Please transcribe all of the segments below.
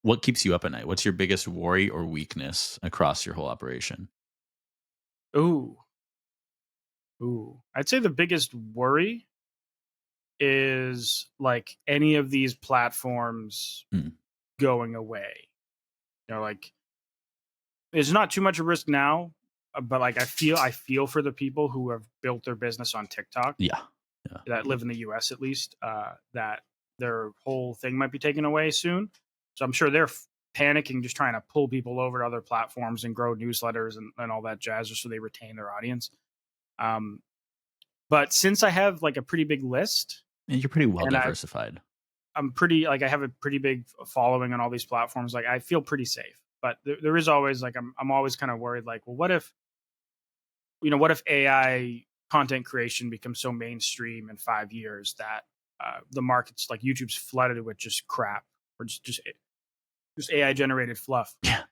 What keeps you up at night? What's your biggest worry or weakness across your whole operation? Ooh, ooh. I'd say the biggest worry is like any of these platforms Mm, going away. Like there's not too much of risk now, but like I feel for the people who have built their business on TikTok yeah. Yeah. that live in the US at least, that their whole thing might be taken away soon. So I'm sure they're panicking, just trying to pull people over to other platforms and grow newsletters and all that jazz just so they retain their audience. Um, but since I have like a pretty big list And you're pretty well and diversified. I'm pretty like I have a pretty big following on all these platforms, like I feel pretty safe. But there is always like I'm always kind of worried like, well, what if AI content creation becomes so mainstream in 5 years that the market's like YouTube's flooded with just crap or just AI generated fluff, Yeah.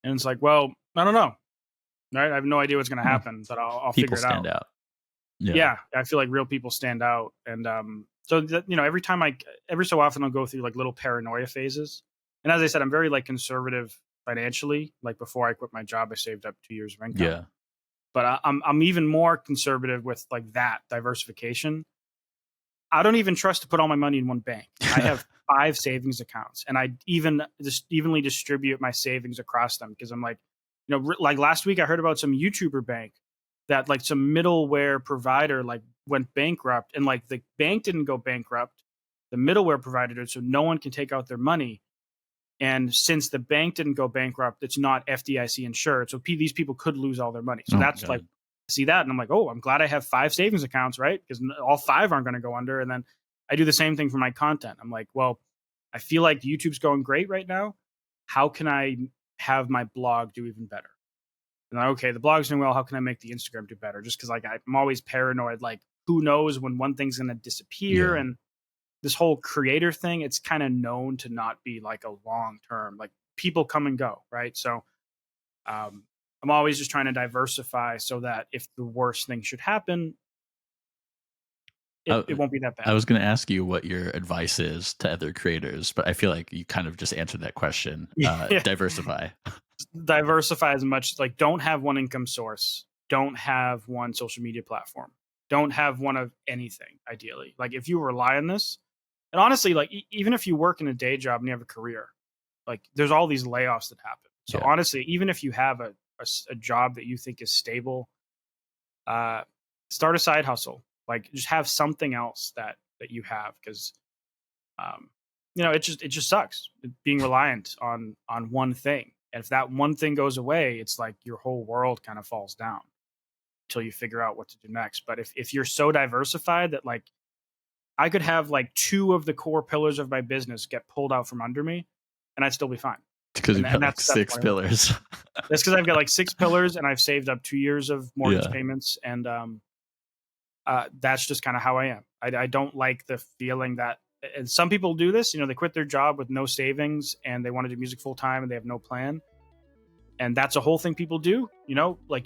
and it's like, well, I don't know, right? I have no idea what's going to Well, happen, but I'll people figure it stand out. out. Yeah. Yeah, I feel like real people stand out, and so every so often I'll go through like little paranoia phases, and as I said, I'm very like conservative financially. Like before I quit my job, I saved up 2 years of income, Yeah. but I'm even more conservative with like that diversification. I don't even trust to put all my money in one bank. I have 5 savings accounts, and I even just evenly distribute my savings across them because I'm like, like last week I heard about some YouTuber bank that like some middleware provider like went bankrupt, and like the bank didn't go bankrupt, the middleware provider did, so no one can take out their money. And since the bank didn't go bankrupt, it's not FDIC insured. So these people could lose all their money. So Oh my that's like, god. see that. And I'm like, oh, I'm glad I have 5 savings accounts, right? Because all 5 aren't going to go under. And then I do the same thing for my content. I'm like, well, I feel like YouTube's going great right now. How can I have my blog do even better? And like, okay, the blog's doing well. How can I make the Instagram do better? Just because like I'm always paranoid, like who knows when one thing's going to disappear, Yeah. and this whole creator thing, it's kind of known to not be like a long term, like people come and go, right? So um, I'm always just trying to diversify so that if the worst thing should happen, it I, won't be that I bad. was going to ask you what your advice is to other creators, but I feel like you kind of just answered that question. Yeah, Diversify. diversify as much. Like, don't have one income source. Don't have one social media platform. Don't have one of anything. Ideally, like if you rely on this, and honestly, like even if you work in a day job and you have a career, like there's all these layoffs that happen. So Yeah. honestly, even if you have a job that you think is stable, uh, start a side hustle. Like just have something else that you have because um, it just sucks being reliant on one thing. And if that one thing goes away, it's like your whole world kind of falls down until you figure out what to do next. But if you're so diversified that like I could have like 2 of the core pillars of my business get pulled out from under me, and I'd still be fine. Because And you've got like that's six what I want. pillars. That's because I've got like 6 pillars, and I've saved up 2 years of mortgage Yeah. payments, and that's just kind of how I am. I don't like the feeling that, and some people do this. They quit their job with no savings, and they want to do music full time, and they have no plan, and that's a whole thing people do. Like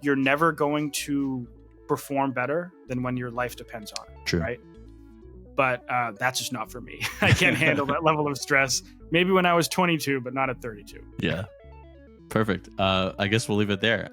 you're never going to perform better than when your life depends on it, True. right? But that's just not for me. I can't handle that level of stress. Maybe when I was 22, but not at 32. Yeah. Perfect. I guess we'll leave it there.